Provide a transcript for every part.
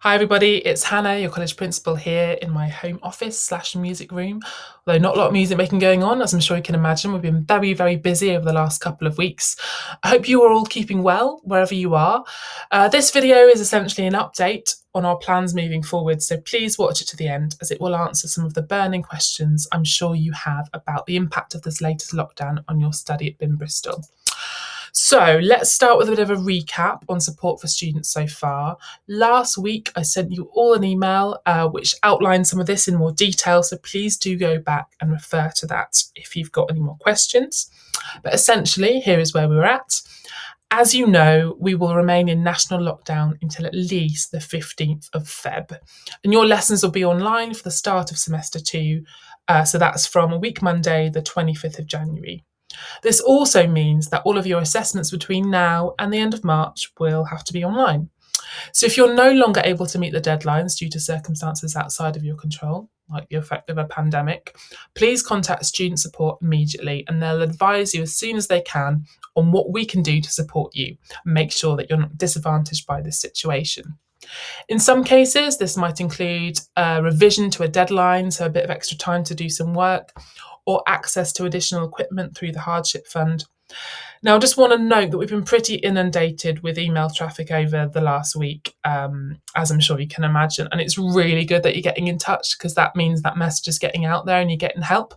Hi everybody, it's Hannah, your college principal here in my home office/music room. Although not a lot of music making going on, as I'm sure you can imagine, we've been very busy over the last couple of weeks. I hope you are all keeping well wherever you are. This video is essentially an update on our plans moving forward, so please watch it to the end as it will answer some of the burning questions I'm sure you have about the impact of this latest lockdown on your study at BIMM Bristol. So let's start with a bit of a recap on support for students so far. Last week, I sent you all an email which outlined some of this in more detail, so please do go back and refer to that if you've got any more questions. But essentially, here is where we're at. As you know, we will remain in national lockdown until at least the 15th of Feb. And your lessons will be online for the start of semester 2. So that's from a week Monday, the 25th of January. This also means that all of your assessments between now and the end of March will have to be online. So if you're no longer able to meet the deadlines due to circumstances outside of your control, like the effect of a pandemic, please contact student support immediately and they'll advise you as soon as they can on what we can do to support you and make sure that you're not disadvantaged by this situation. In some cases, this might include a revision to a deadline, so a bit of extra time to do some work, or access to additional equipment through the hardship fund. Now, I just want to note that we've been pretty inundated with email traffic over the last week, as I'm sure you can imagine. And it's really good that you're getting in touch because that means that message is getting out there and you're getting help.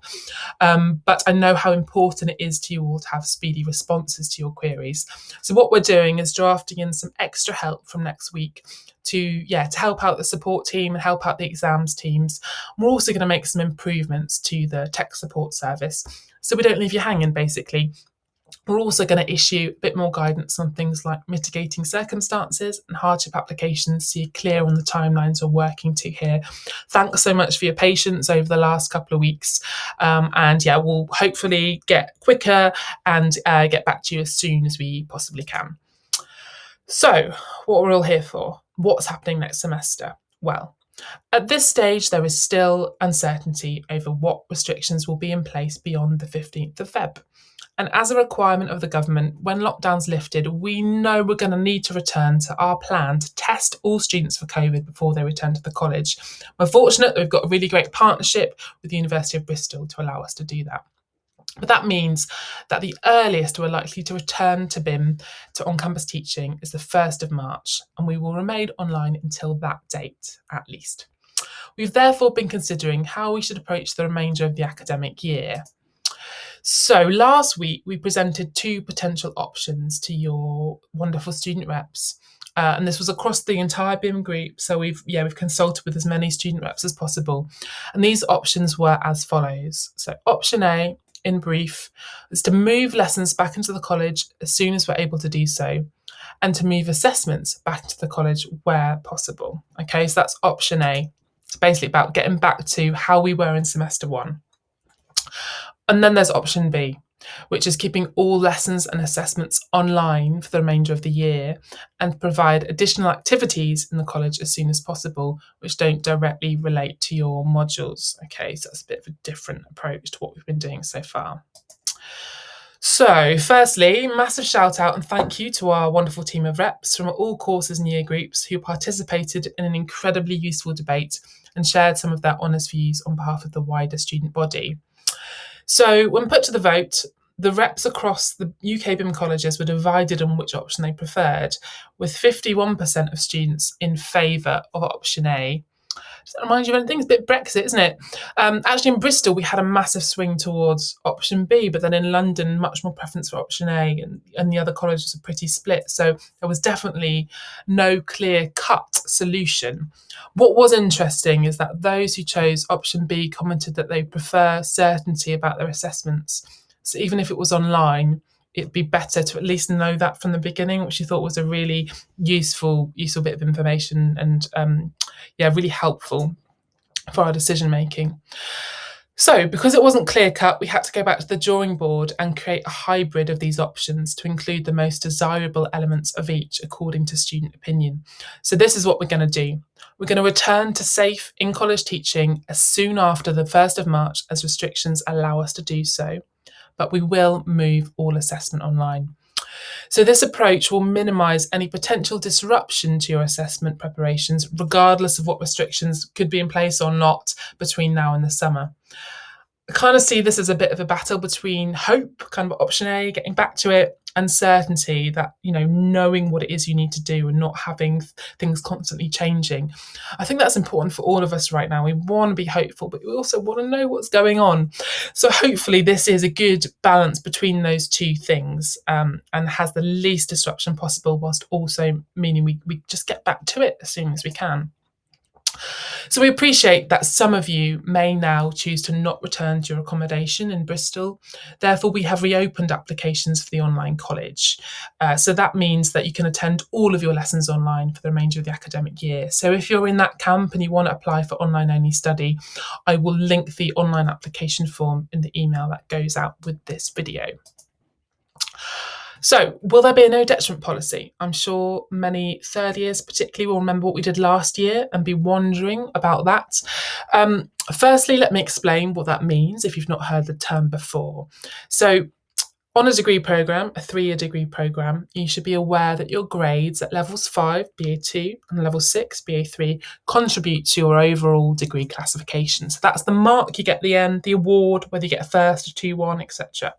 But I know how important it is to you all to have speedy responses to your queries. So what we're doing is drafting in some extra help from next week to help out the support team and help out the exams teams. We're also going to make some improvements to the tech support service so we don't leave you hanging, basically. We're also going to issue a bit more guidance on things like mitigating circumstances and hardship applications so you're clear on the timelines we're working to here. Thanks so much for your patience over the last couple of weeks. We'll hopefully get quicker and get back to you as soon as we possibly can. So, what we're all here for? What's happening next semester? Well, at this stage, there is still uncertainty over what restrictions will be in place beyond the 15th of Feb. And as a requirement of the government, when lockdown's lifted, we know we're going to need to return to our plan to test all students for COVID before they return to the college. We're fortunate that we've got a really great partnership with the University of Bristol to allow us to do that. But that means that the earliest we're likely to return to BIMM to on-campus teaching is the 1st of March, and we will remain online until that date at least. We've therefore been considering how we should approach the remainder of the academic year. So last week we presented 2 potential options to your wonderful student reps. And this was across the entire BIMM group. So we've consulted with as many student reps as possible. And these options were as follows. So option A, in brief, is to move lessons back into the college as soon as we're able to do so, and to move assessments back into the college where possible. Okay, so that's option A. It's basically about getting back to how we were in semester 1. And then there's option B, which is keeping all lessons and assessments online for the remainder of the year and provide additional activities in the college as soon as possible, which don't directly relate to your modules. Okay, so that's a bit of a different approach to what we've been doing so far. So firstly, massive shout out and thank you to our wonderful team of reps from all courses and year groups who participated in an incredibly useful debate and shared some of their honest views on behalf of the wider student body. So when put to the vote, the reps across the UK BIMM colleges were divided on which option they preferred, with 51% of students in favour of option A. Does that remind you of anything? It's a bit Brexit, isn't it? Actually, in Bristol, we had a massive swing towards option B, but then in London, much more preference for option A, and the other colleges are pretty split. So there was definitely no clear-cut solution. What was interesting is that those who chose option B commented that they prefer certainty about their assessments. So even if it was online, it'd be better to at least know that from the beginning, which you thought was a really useful bit of information and really helpful for our decision making. So because it wasn't clear cut, we had to go back to the drawing board and create a hybrid of these options to include the most desirable elements of each according to student opinion. So this is what we're going to do. We're going to return to safe in-college teaching as soon after the 1st of March as restrictions allow us to do so, but we will move all assessment online. So this approach will minimise any potential disruption to your assessment preparations, regardless of what restrictions could be in place or not between now and the summer. I kind of see this as a bit of a battle between hope, kind of option A, getting back to it, and certainty that, knowing what it is you need to do and not having things constantly changing. I think that's important for all of us right now. We want to be hopeful, but we also want to know what's going on. So hopefully this is a good balance between those two things, and has the least disruption possible, whilst also meaning we just get back to it as soon as we can. So we appreciate that some of you may now choose to not return to your accommodation in Bristol. Therefore, we have reopened applications for the online college. So that means that you can attend all of your lessons online for the remainder of the academic year. So if you're in that camp and you want to apply for online only study, I will link the online application form in the email that goes out with this video. So, will there be a no detriment policy? I'm sure many third years particularly will remember what we did last year and be wondering about that. Firstly, let me explain what that means if you've not heard the term before. So, on a degree programme, a 3-year degree programme, you should be aware that your grades at levels 5, BA2, and level 6, BA3, contribute to your overall degree classification. So that's the mark you get at the end, the award, whether you get a first, a 2-1, etc.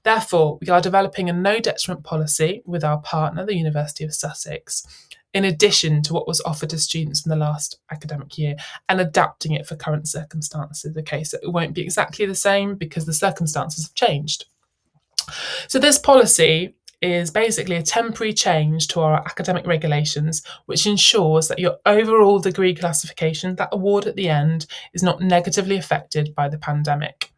Therefore, we are developing a no detriment policy with our partner, the University of Sussex, in addition to what was offered to students in the last academic year, and adapting it for current circumstances. Okay, so it won't be exactly the same because the circumstances have changed. So this policy is basically a temporary change to our academic regulations, which ensures that your overall degree classification, that award at the end, is not negatively affected by the pandemic.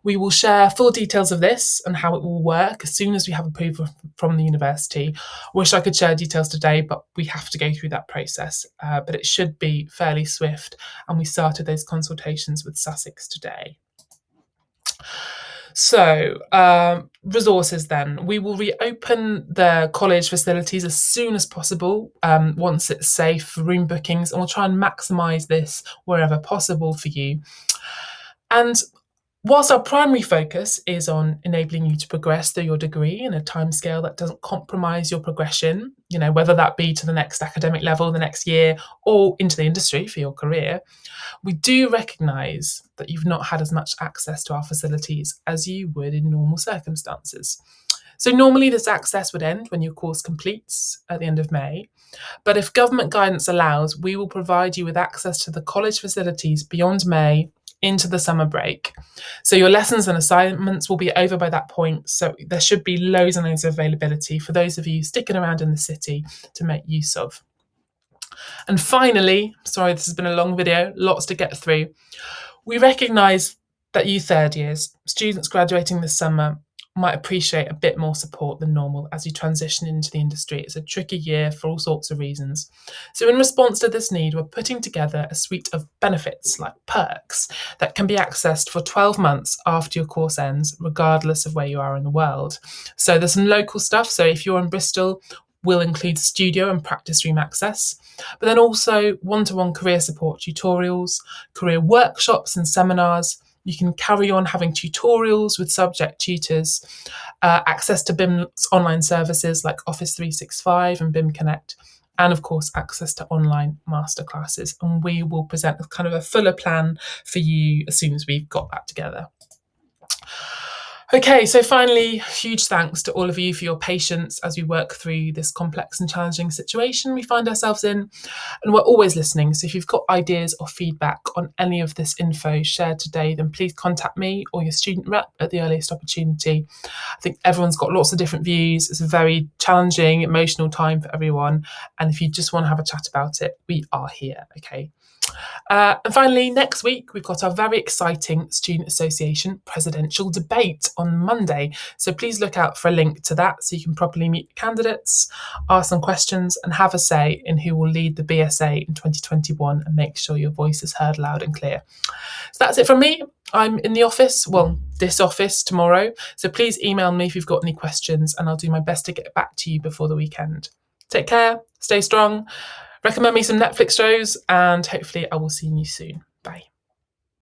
We will share full details of this and how it will work as soon as we have approval from the university. Wish I could share details today, but we have to go through that process. But it should be fairly swift, and we started those consultations with Sussex today. So, resources then. We will reopen the college facilities as soon as possible, once it's safe for room bookings, and we'll try and maximise this wherever possible for you. And whilst our primary focus is on enabling you to progress through your degree in a timescale that doesn't compromise your progression, whether that be to the next academic level, the next year, or into the industry for your career, we do recognise that you've not had as much access to our facilities as you would in normal circumstances. So normally this access would end when your course completes at the end of May. But if government guidance allows, we will provide you with access to the college facilities beyond May into the summer break. So your lessons and assignments will be over by that point. So there should be loads and loads of availability for those of you sticking around in the city to make use of. And finally, sorry, this has been a long video, lots to get through. We recognise that you third years, students graduating this summer, might appreciate a bit more support than normal as you transition into the industry. It's a tricky year for all sorts of reasons. So in response to this need, we're putting together a suite of benefits like perks that can be accessed for 12 months after your course ends, regardless of where you are in the world. So there's some local stuff. So if you're in Bristol, we'll include studio and practice room access, but then also one-to-one career support tutorials, career workshops and seminars. You can carry on having tutorials with subject tutors, access to BIMM's online services like Office 365 and BIMM Connect, and of course, access to online masterclasses. And we will present kind of a fuller plan for you as soon as we've got that together. Okay, so finally, huge thanks to all of you for your patience as we work through this complex and challenging situation we find ourselves in. And we're always listening, so if you've got ideas or feedback on any of this info shared today, then please contact me or your student rep at the earliest opportunity. I think everyone's got lots of different views. It's a very challenging, emotional time for everyone. And if you just want to have a chat about it, we are here, okay? And finally, next week, we've got our very exciting Student Association presidential debate on Monday. So please look out for a link to that so you can properly meet candidates, ask some questions, and have a say in who will lead the BSA in 2021 and make sure your voice is heard loud and clear. So that's it from me. I'm in the office, well, this office tomorrow. So please email me if you've got any questions, and I'll do my best to get back to you before the weekend. Take care, stay strong. Recommend me some Netflix shows, and hopefully I will see you soon.